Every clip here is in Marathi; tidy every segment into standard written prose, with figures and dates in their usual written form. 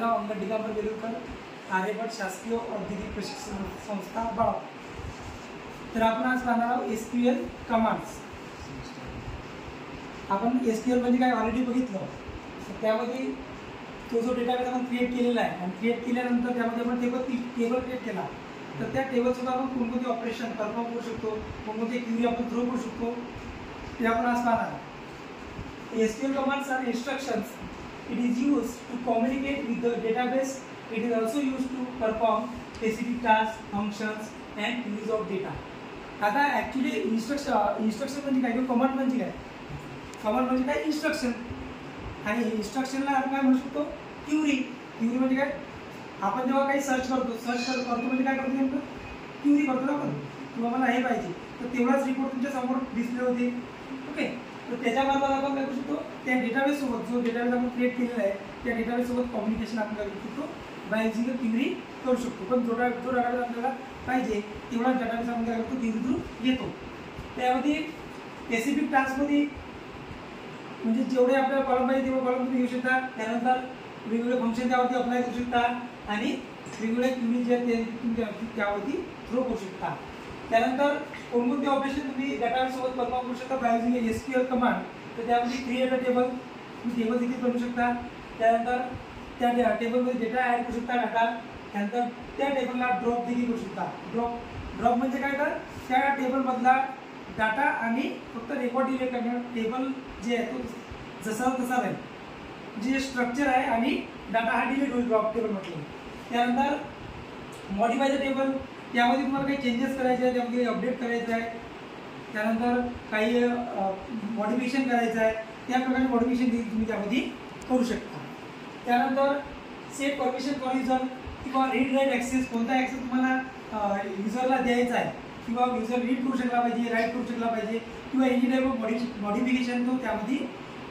नाव अंगद दिगंबर बेलुरकर, आर्यभट्ट शासकीय औद्योगिक प्रशिक्षण संस्था बाळा. तर आपण आज पाहणार आहोत SQL कमांड्स. आपण SQL म्हणजे काय ऑलरेडी बघितलं. तर त्यामध्ये तो जो डेटाबेस आपण क्रिएट केलेला आहे आणि क्रिएट केल्यानंतर त्यामध्ये आपण टेबल क्रिएट केला. तर त्या टेबलसुद्धा आपण कोणकोणते ऑपरेशन परफॉर्म करू शकतो, कोणकोणते क्वेरी आपण थ्रो करू शकतो ते आपण आज पाहणार आहोत. SQL commands are instructions. It is used to communicate with the database. It is also used to perform specific tasks, functions and queries of data. आता ॲक्च्युली इन्स्ट्रक्शन म्हणजे काय किंवा कमांड म्हणजे काय? कमांड म्हणजे काय? इन्स्ट्रक्शन. आणि इन्स्ट्रक्शनला आपण काय म्हणू शकतो? क्युरी. क्युरी म्हणजे काय? आपण जेव्हा काही सर्च करतो म्हणजे काय करतो नेमकं? क्युरी करतो ना आपण, किंवा मला हे पाहिजे तर तेवढाच रिपोर्ट तुमच्या समोर डिस्प्ले होते. ओके, तर त्याच्या मार्फत आपण काय करू शकतो? त्या डेटाबेस सोबत, जो डेटाबेस आपण क्रिएट केलेला आहे त्या डेटाबेस सोबत कम्युनिकेशन आपण करू शकतो, बाय युजिंग अ क्युरी करू शकतो. पण जो डेटाबेस आपल्याला पाहिजे तेवढा डेटाबेस आपण काय करतो? क्युरी थ्रू घेतो. त्यामध्ये स्पेसिफिक टास्कमध्ये म्हणजे जेवढे आपल्याला कॉलम पाहिजे तेवढे कॉलम तुम्ही घेऊ शकता. त्यानंतर वेगवेगळे फंक्शन त्यावरती अप्लाय करू शकता आणि वेगवेगळे क्युरी जे आहेत ते त्यावरती थ्रो करू शकता. त्यानंतर कोणकोणते ऑपरेशन तुम्ही डेटाबेस सोबत परफॉर्म करू शकता बाय युजिंग SQL कमांड. तर त्यामध्ये क्रिएट अ टेबल, तुम्ही टेबल देखील बनवू शकता. त्यानंतर त्या टेबलमध्ये डेटा ॲड करू शकता डाटा. त्यानंतर त्या टेबलला ड्रॉप देखील करू शकता. ड्रॉप म्हणजे काय? तर त्या टेबलमधला डाटा आणि फक्त रेकॉर्ड डिलीट करणार. टेबल जे आहे तो जसा तसा राहील, जे स्ट्रक्चर आहे आणि डाटा हा डिलीट होईल ड्रॉप टेबल म्हटलं. त्यानंतर मॉडिफाय द टेबल, त्यामध्ये तुम्हाला काही चेंजेस करायचे आहे, त्यामध्ये अपडेट करायचं आहे, त्यानंतर काही मॉडिफिकेशन करायचं आहे, त्या प्रकारे मॉडिफिकेशन तुम्ही त्यामध्ये करू शकता. त्यानंतर सेट परमिशन फॉर युजर किंवा रीड राईट ॲक्सेस, कोणता ॲक्सेस तुम्हाला युजरला द्यायचा आहे किंवा युजर रीड करू शकला पाहिजे, राईट करू शकला पाहिजे किंवा एनी टाईप ऑफ मॉडिफिकेशन तो त्यामध्ये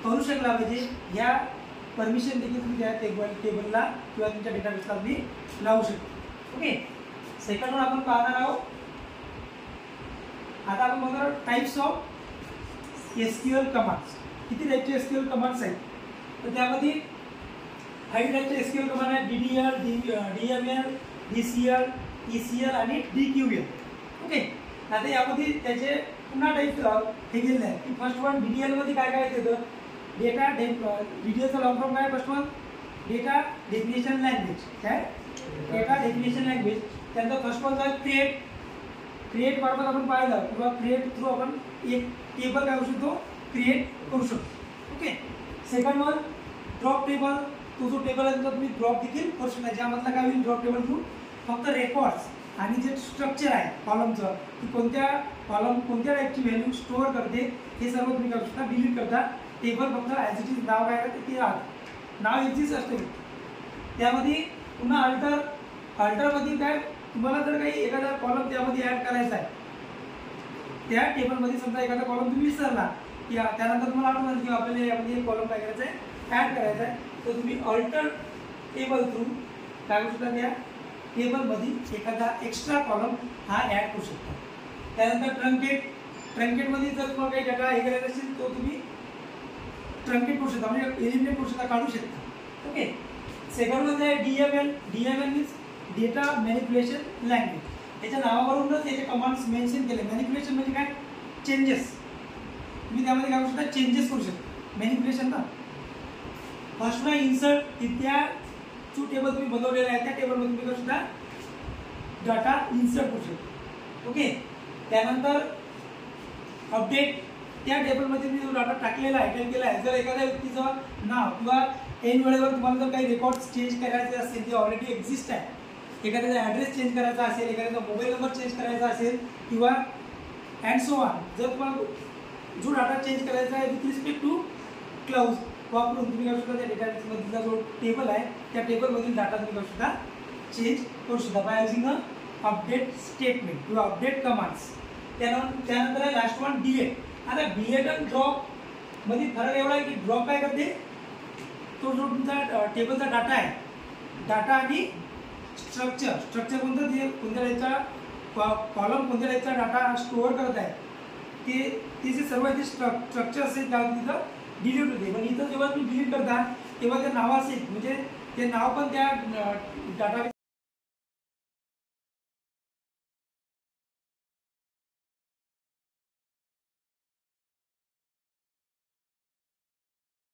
करू शकला पाहिजे, या परमिशन देखील तुम्ही त्या टेबलला किंवा तुमच्या डेटाबेसला तुम्ही लावू शकता. ओके, सेकंड वन आपण पाहणार आहोत. आता आपण बघणार आहोत टाइप्स ऑफ SQL कमांड्स. किती टाईपचे SQL कमांड्स आहेत? तर त्यामध्ये 5 टाईपचे SQL कमांड आहेत. DDL, DML, DCL, ECL आणि DQL. ओके, आता यामध्ये त्याचे पुन्हा टाईप हे केलेलं आहे की फर्स्ट वन DDL मध्ये काय काय येतं? डेटा DDLचा लॉंग फॉर्म काय? First one data definition language. काय? Data definition language. त्यानंतर फर्स्ट वन आहे क्रिएट मार्फत आपण पाहिलं किंवा क्रिएट थ्रू आपण एक टेबल काय करू शकतो? क्रिएट करू शकतो. Okay, second one drop table. तो जो टेबल आहे तुम्ही ड्रॉप देखील करू शकता. ज्यामधला काय होईल? ड्रॉप टेबल थ्रू फक्त रेकॉर्ड्स आणि जे स्ट्रक्चर आहे कॉलमचं, की कोणत्या कॉलम कोणत्या टाईपची व्हॅल्यू स्टोअर करते हे सर्व तुम्ही करू शकता. डिलीट करता. टेबल फक्त ॲज इट इज नाव काय ते नाव एक्झिस्ट असते. त्यामध्ये पुन्हा अल्टरमध्ये काय? तुम्हाला जर काही एखादा कॉलम त्यामध्ये ॲड करायचा आहे, त्या टेबलमध्ये समजा एखादा कॉलम तुम्ही विसरला की त्यानंतर तुम्हाला आठवण की आपल्याला यामध्ये एक कॉलम काय करायचा आहे? ॲड करायचा आहे. तर तुम्ही अल्टर टेबल थ्रू काय करू शकता? त्या टेबलमध्ये एखादा एक्स्ट्रा कॉलम हा ॲड करू शकता. त्यानंतर ट्रंकेटमध्ये जर तुम्हाला काही डाटा हे करायचा असेल तो तुम्ही ट्रंकेट करू शकता, म्हणजे एलिमिनेट करू शकता, काढू शकता. ओके, सेकंड वन आहे DML means data manipulation language. याच्या नावावरूनच याचे कमांड्स मेन्शन केले. मॅनिप्युलेशन म्हणजे काय? चेंजेस. तुम्ही त्यामध्ये काय करू शकता? चेंजेस करू शकता. मॅनिप्युलेशन ना. फर्स्ट वन इन्सर्ट, त्या जो टेबल तुम्ही बनवलेला आहे त्या टेबलमध्ये तुम्ही करू शकता डाटा इन्सर्ट करू शकता. ओके, त्यानंतर अपडेट, त्या टेबलमध्ये तुम्ही जो डाटा टाकलेला आहे, टाईप केला आहे, जर एखाद्या व्यक्तीचं नाव किंवा ऐन वेळेवर तुम्हाला जर काही रेकॉर्ड्स चेंज करायचे असेल जे ऑलरेडी एक्झिस्ट आहे, एखाद्याचा ॲड्रेस चेंज करायचा असेल, एखाद्याचा मोबाईल नंबर चेंज करायचा असेल किंवा अँड सो ऑन, जर तुम्हाला जो डाटा चेंज करायचा आहे विथ रिस्पेक्ट टू क्लाउज वापरून तुम्ही करू शकता त्या डेटाबेसमधला जो टेबल आहे त्या टेबलमधील डाटा तुम्ही करू शकता चेंज करू शकता by using a update statement किंवा अपडेट कमांड्स. त्यानंतर आहे लास्ट वन डिलीट. आता डिलीट आणि ड्रॉप मध्ये फरक एवढा आहे की ड्रॉप काय करते? तो जो तुमचा टेबलचा डाटा आहे, डाटा आणि स्ट्रक्चर कोणतं? जे कोणत्या टाईपचा कॉलम कोणत्या टाईपचा डाटा स्टोअर करत आहे ते जे सर्व जे स्ट्रक्चर असेल त्या तिथं डिलीट होते. पण इथं जेव्हा तुम्ही डिलीट करता तेव्हा त्या नावासहित म्हणजे ते नाव पण त्या डाटाबेस